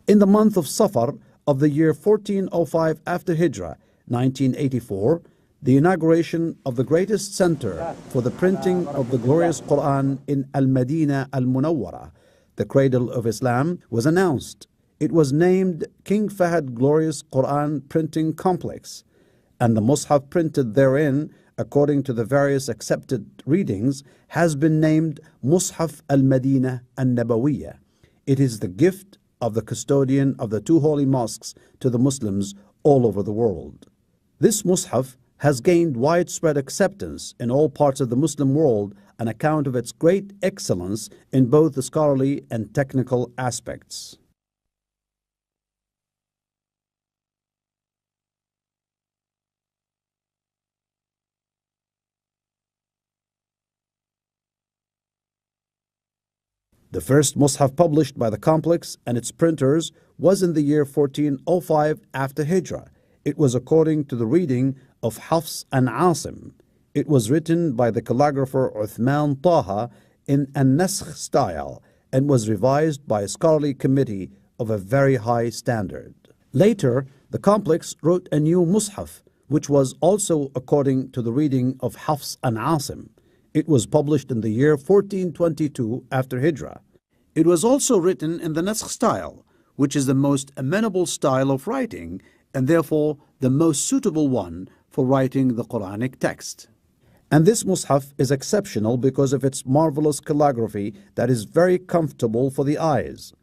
In the month of Safar of the year 1405 after Hijrah, 1984, the inauguration of the greatest center for the printing of the glorious Quran in Al-Madinah Al-Munawwara, the cradle of Islam, was announced. It was named King Fahd Glorious Quran Printing Complex, and the Mus'haf printed therein, according to the various accepted readings, has been named Mus'haf Al-Madinah Al-Nabawiyah. It is the gift of the custodian of the two holy mosques to the Muslims all over the world. This Mus'haf has gained widespread acceptance in all parts of the Muslim world on account of its great excellence in both the scholarly and technical aspects. The first Mus'haf published by the complex and its printers was in the year 1405 after Hijrah. It was according to the reading of Hafs and Asim. It was written by the calligrapher Uthman Taha in a Naskh style and was revised by a scholarly committee of a very high standard. Later, the complex wrote a new Mus'haf, which was also according to the reading of Hafs and Asim. It was published in the year 1422 after Hijrah. It was also written in the Naskh style, which is the most amenable style of writing and therefore the most suitable one for writing the Quranic text. And this Mus'haf is exceptional because of its marvelous calligraphy that is very comfortable for the eyes.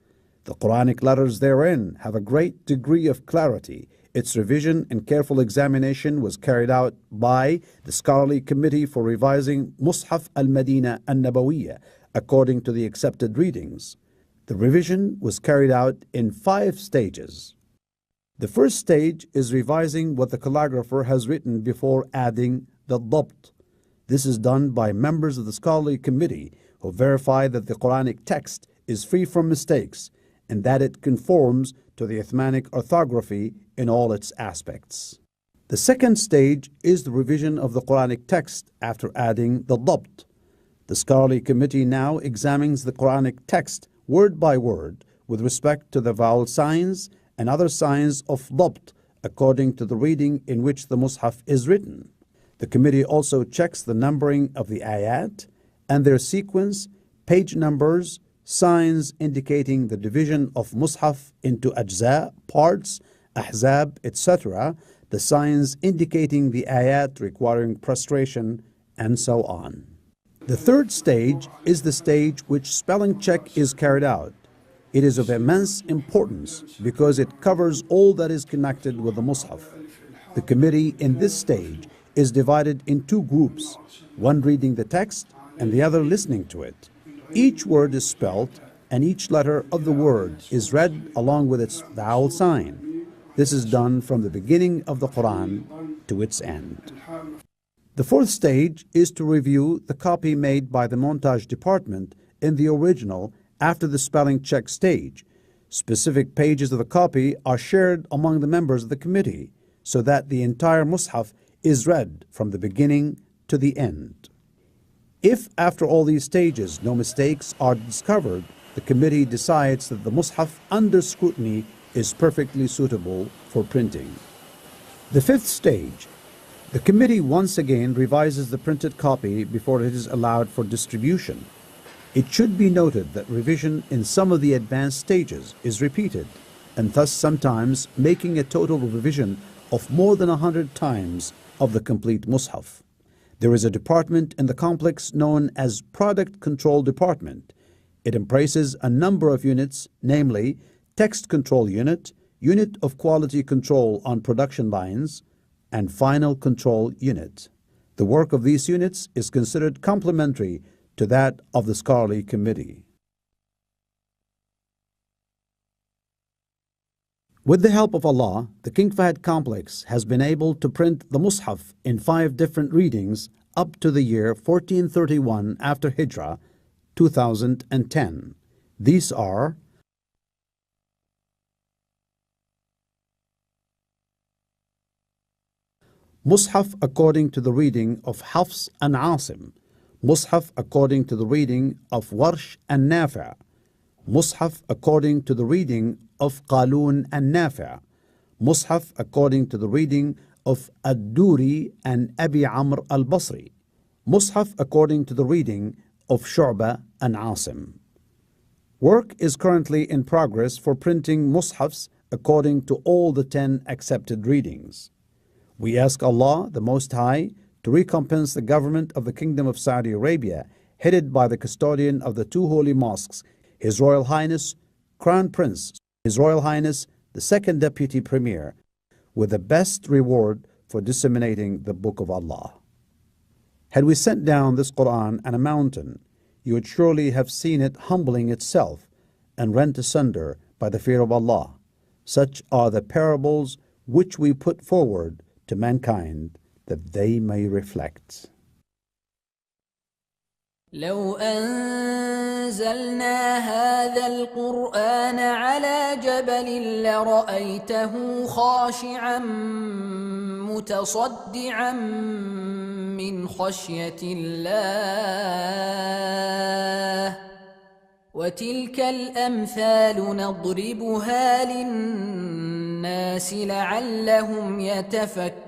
The Quranic letters therein have a great degree of clarity. Its revision and careful examination was carried out by the Scholarly Committee for revising Mus'haf al-Madinah al-Nabawiyah according to the accepted readings. The revision was carried out in 5 stages. The first stage is revising what the calligrapher has written before adding the dabt. This is done by members of the Scholarly Committee who verify that the Quranic text is free from mistakes and that it conforms to the Uthmanic orthography in all its aspects. The second stage is the revision of the Quranic text after adding the dabt. The Scholarly Committee now examines the Quranic text word by word with respect to the vowel signs and other signs of dabt according to the reading in which the Mus'haf is written. The committee also checks the numbering of the ayat and their sequence, page numbers, signs indicating the division of Mus'haf into ajza, parts, ahzab, etc., the signs indicating the ayat requiring prostration, and so on. The third stage is the stage which spelling check is carried out. It is of immense importance because it covers all that is connected with the Mus'haf. The committee in this stage is divided in 2 groups, one reading the text and the other listening to it. Each word is spelt and each letter of the word is read along with its vowel sign. This is done from the beginning of the Quran to its end. The fourth stage is to review the copy made by the montage department in the original after the spelling check stage. Specific pages of the copy are shared among the members of the committee so that the entire Mus'haf is read from the beginning to the end. If after all these stages no mistakes are discovered, the committee decides that the Mus'haf under scrutiny is perfectly suitable for printing. The fifth stage. The committee once again revises the printed copy before it is allowed for distribution. It should be noted that revision in some of the advanced stages is repeated, and thus sometimes making a total revision of more than 100 times of the complete Mus'haf. There is a department in the complex known as Product Control Department. It embraces a number of units, namely Text Control Unit, Unit of Quality Control on Production Lines, and Final Control Unit. The work of these units is considered complementary to that of the Scholarly Committee. With the help of Allah, the King Fahd Complex has been able to print the Mus'haf in 5 different readings up to the year 1431 after Hijrah, 2010. These are Mus'haf according to the reading of Hafs and Asim, Mus'haf according to the reading of Warsh and Nafi', Mus'haf according to the reading of Qalun and Nafi'. Mus'haf according to the reading of Ad-Duri and Abi Amr al-Basri. Mus'haf according to the reading of Shu'bah and Asim. Work is currently in progress for printing Mus'hafs according to all the 10 accepted readings. We ask Allah, the Most High, to recompense the government of the Kingdom of Saudi Arabia, headed by the custodian of the two holy mosques, His Royal Highness, Crown Prince, His Royal Highness, the Second Deputy Premier, with the best reward for disseminating the Book of Allah. Had we sent down this Quran on a mountain, you would surely have seen it humbling itself and rent asunder by the fear of Allah. Such are the parables which we put forward to mankind, that they may reflect. لو أنزلنا هذا القرآن على جبل لرأيته خاشعا متصدعا من خشية الله وتلك الأمثال نضربها للناس لعلهم يتفكرون.